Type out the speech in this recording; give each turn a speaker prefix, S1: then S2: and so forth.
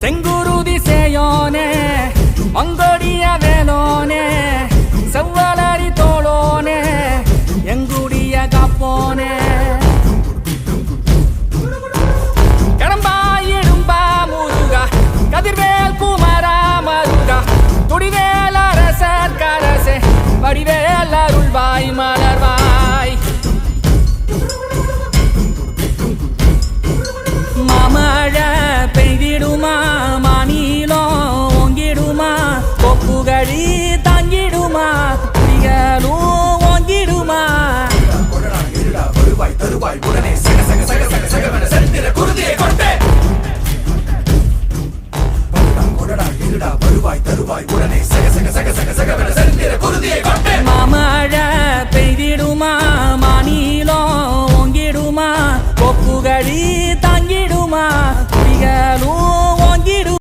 S1: செங்குருதி சேயோனே மங்கோடிய வேலோனே செவ்வளரி தோளோனே எங்குடிய காப்போனே கடம்பாயிடும்பா முருகா கதிர்வேல் குமரா மருகா துடிவேல் அரசர் கரசே வடிவேல் அருள்வாய் மலர்வாய் மாமழை பெய்திடுமா மாநிலம் ஓங்கிடுமா கொப்புகழி தாங்கிடுமா குடிகளும் ஓங்கிடுமா
S2: வருவாய் தருவாய் உடனே சக சக சக சக சகவன செந்திர குருதியை கொண்டே கொடடா இருடா வருவாய் தருவாய் உடனே சக சக சக சக சகவன செந்திர குருதியை கொண்டே
S1: மாமழை பெய்திடுமா